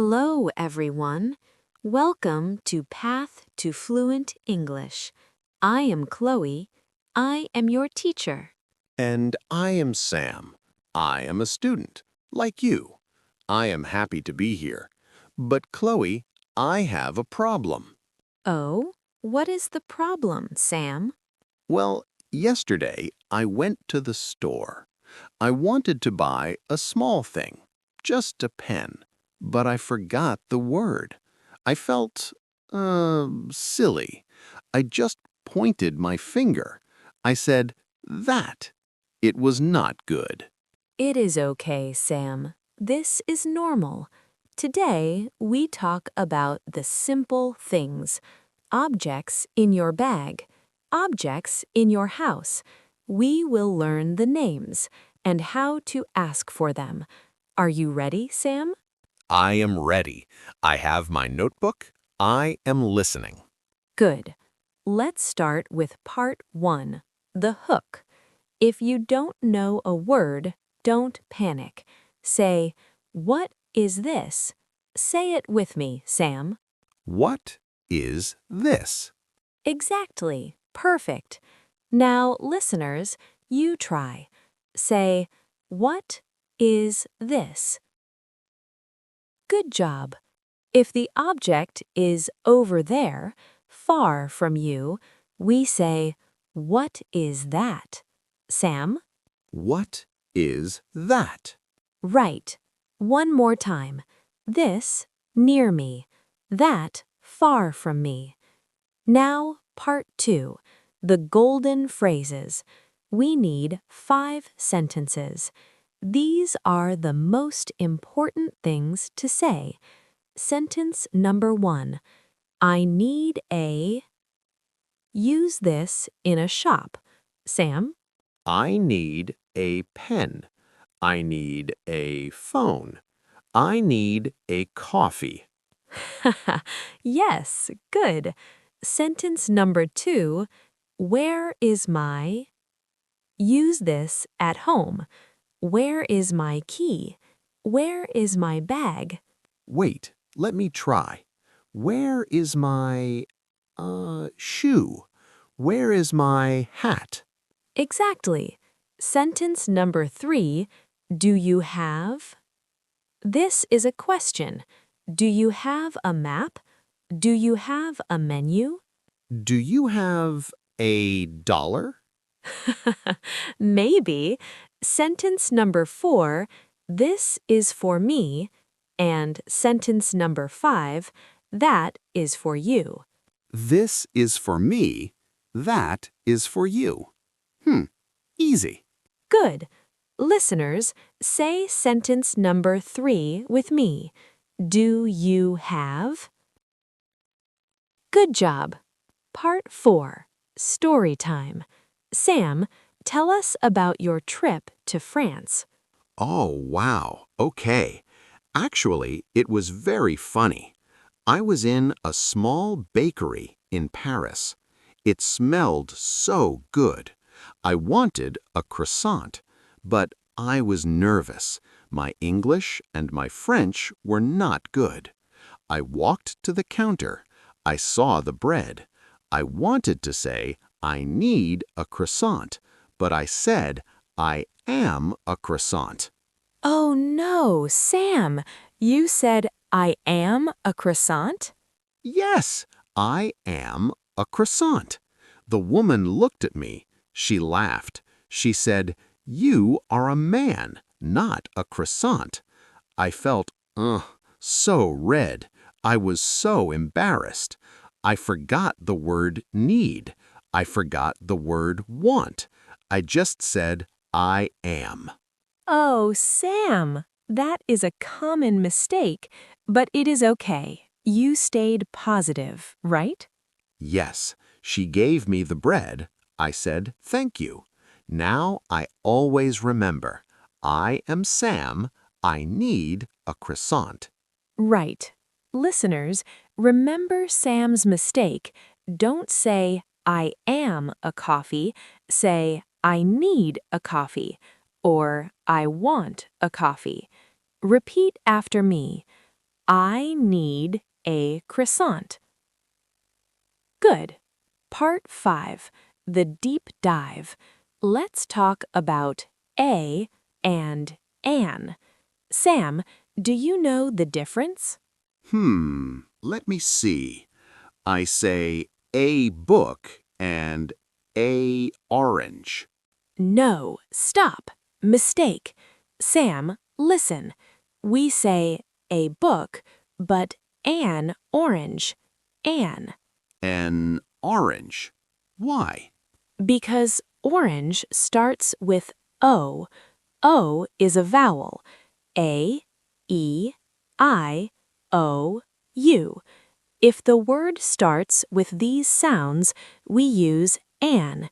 Hello, everyone. Welcome to Path to Fluent English. I am Chloe. I am your teacher. And I am Sam. I am a student, like you. I am happy to be here. But Chloe, I have a problem. Oh, what is the problem, Sam? Well, yesterday I went to the store. I wanted to buy a small thing, just a pen, but I forgot the word. I felt, silly. I just pointed my finger. I said, that. It was not good. It is okay, Sam. This is normal. Today, we talk about the simple things. Objects in your bag. Objects in your house. We will learn the names and how to ask for them. Are you ready, Sam? I am ready. I have my notebook. I am listening. Good. Let's start with part 1, the hook. If you don't know a word, don't panic. Say, "What is this?" Say it with me, Sam. What is this? Exactly. Perfect. Now, listeners, you try. Say, "What is this?" Good job. If the object is over there, far from you, we say, "What is that?" Sam? What is that? Right. One more time. This, near me. That, far from me. Now, part 2, the golden phrases. We need 5 sentences. These are the most important things to say. Sentence number 1. I need a... Use this in a shop. Sam? I need a pen. I need a phone. I need a coffee. Yes, good. Sentence number 2. Where is my... Use this at home. Where is my key? Where is my bag? Wait, let me try. Where is my, shoe? Where is my hat? Exactly. Sentence number 3. Do you have... This is a question. Do you have a map? Do you have a menu? Do you have a dollar? Maybe. Sentence number 4. This is for me. And sentence number 5. That is for you. This is for me. That is for you. Easy. Good. Listeners, say sentence number 3 with me. Do you have? Good job. Part 4. Story time. Sam, tell us about your trip to France. Oh, wow. Okay. Actually, it was very funny. I was in a small bakery in Paris. It smelled so good. I wanted a croissant, but I was nervous. My English and my French were not good. I walked to the counter. I saw the bread. I wanted to say, I need a croissant, but I said, I am a croissant. Oh no, Sam, you said I am a croissant? Yes, I am a croissant. The woman looked at me. She laughed. She said, you are a man, not a croissant. I felt, so red. I was so embarrassed. I forgot the word need. I forgot the word want. I just said, I am. Oh, Sam, that is a common mistake, but it is okay. You stayed positive, right? Yes, she gave me the bread. I said, thank you. Now I always remember, I am Sam. I need a croissant. Right. Listeners, remember Sam's mistake. Don't say, I am a coffee. Say, I need a coffee. Or, I want a coffee. Repeat after me. I need a croissant. Good. Part 5. The deep dive. Let's talk about a and an. Sam, do you know the difference? Let me see. I say a book and a orange. No, stop. Mistake. Sam, listen. We say a book, but an orange. An. An orange. Why? Because orange starts with O. O is a vowel. A, E, I, O, U. If the word starts with these sounds, we use an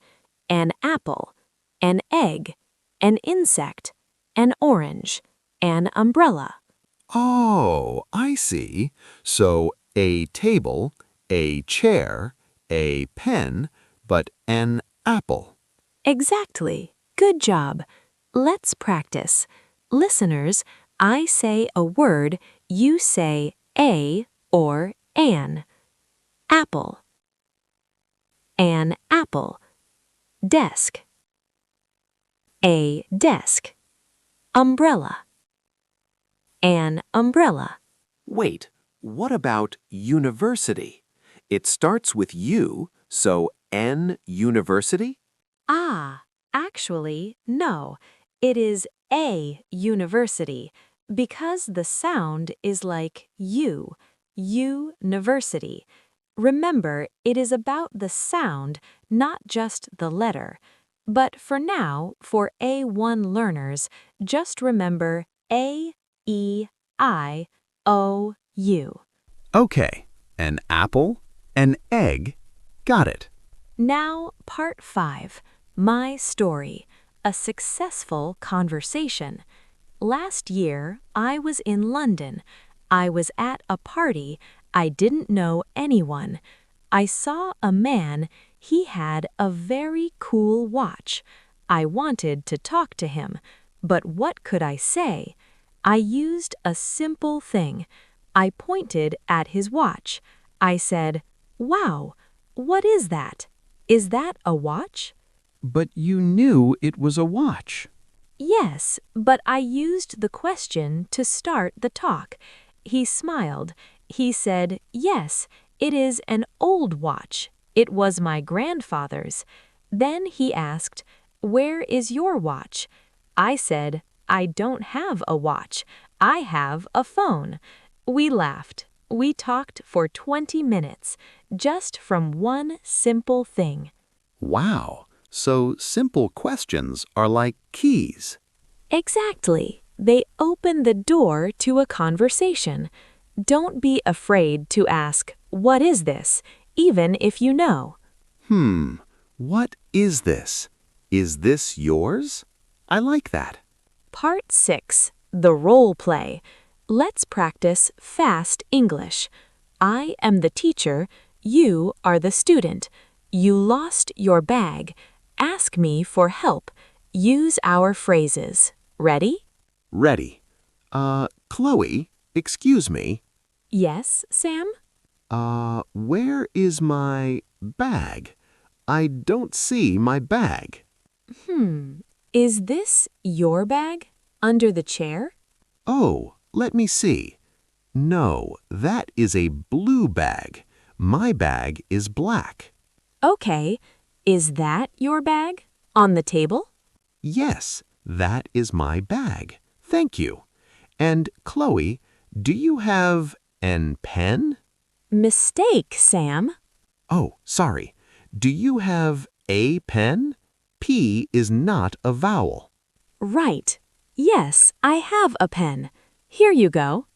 apple, an egg, an insect, an orange, an umbrella. Oh, I see. So a table, a chair, a pen, but an apple. Exactly. Good job. Let's practice. Listeners, I say a word, you say a or an. Apple. An apple. Desk. A desk. Umbrella. An umbrella. Wait, what about university? It starts with U, so N university? Ah, actually, no. It is a university because the sound is like university. Remember, it is about the sound, not just the letter. But for now, for A1 learners, just remember A, E, I, O, U. Okay, an apple, an egg. Got it. Now, part 5, my story, a successful conversation. Last year, I was in London. I was at a party. I didn't know anyone. I saw a man. He had a very cool watch. I wanted to talk to him, but what could I say? I used a simple thing. I pointed at his watch. I said, "Wow, what is that? Is that a watch?" But you knew it was a watch. Yes, but I used the question to start the talk. He smiled. He said, "Yes, it is an old watch. It was my grandfather's." Then he asked, "Where is your watch?" I said, "I don't have a watch. I have a phone." We laughed. We talked for 20 minutes, just from one simple thing. Wow, so simple questions are like keys. Exactly. They open the door to a conversation. Don't be afraid to ask, "What is this?" even if you know. What is this? Is this yours? I like that. Part 6, the role play. Let's practice fast English. I am the teacher. You are the student. You lost your bag. Ask me for help. Use our phrases. Ready? Ready. Chloe, excuse me. Yes, Sam? Where is my bag? I don't see my bag. Is this your bag? Under the chair? Oh, let me see. No, that is a blue bag. My bag is black. Okay. Is that your bag? On the table? Yes, that is my bag. Thank you. And Chloe, do you have an pen? Mistake, Sam. Oh, sorry. Do you have a pen? P is not a vowel. Right. Yes, I have a pen. Here you go.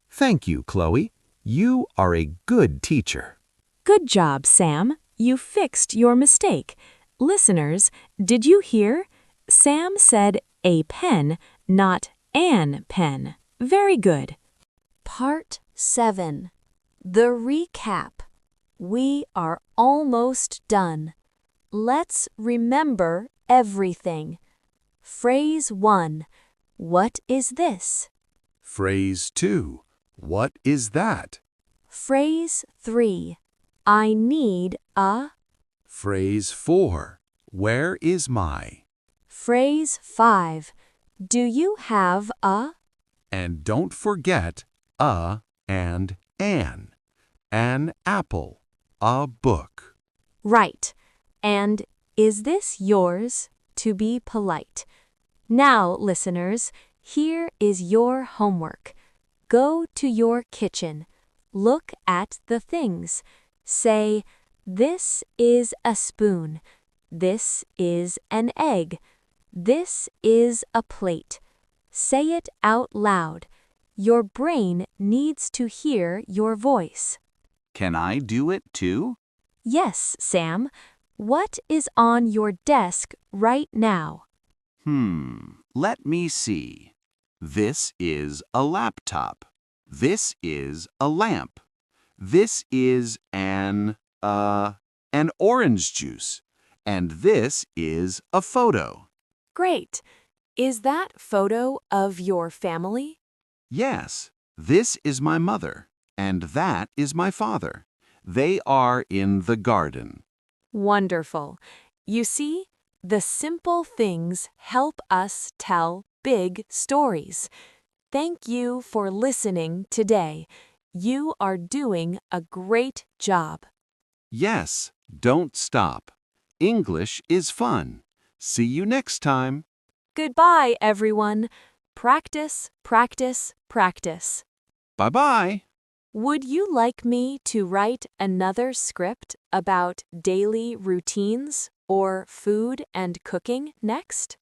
Thank you, Chloe. You are a good teacher. Good job, Sam. You fixed your mistake. Listeners, did you hear? Sam said a pen, not an pen. Very good. Part 7. The recap. We are almost done. Let's remember everything. Phrase 1. What is this? Phrase 2. What is that? Phrase 3. I need a. Phrase 4. Where is my? Phrase 5. Do you have a? And don't forget a and an. An apple, a book. Right. And is this yours? To be polite. Now, listeners, here is your homework. Go to your kitchen. Look at the things. Say, this is a spoon. This is an egg. This is a plate. Say it out loud. Your brain needs to hear your voice. Can I do it too? Yes, Sam. What is on your desk right now? Let me see. This is a laptop. This is a lamp. This is an orange juice. And this is a photo. Great. Is that photo of your family? Yes, this is my mother, and that is my father. They are in the garden. Wonderful. You see, the simple things help us tell big stories. Thank you for listening today. You are doing a great job. Yes, don't stop. English is fun. See you next time. Goodbye, everyone. Practice, practice, practice. Bye-bye. Would you like me to write another script about daily routines or food and cooking next?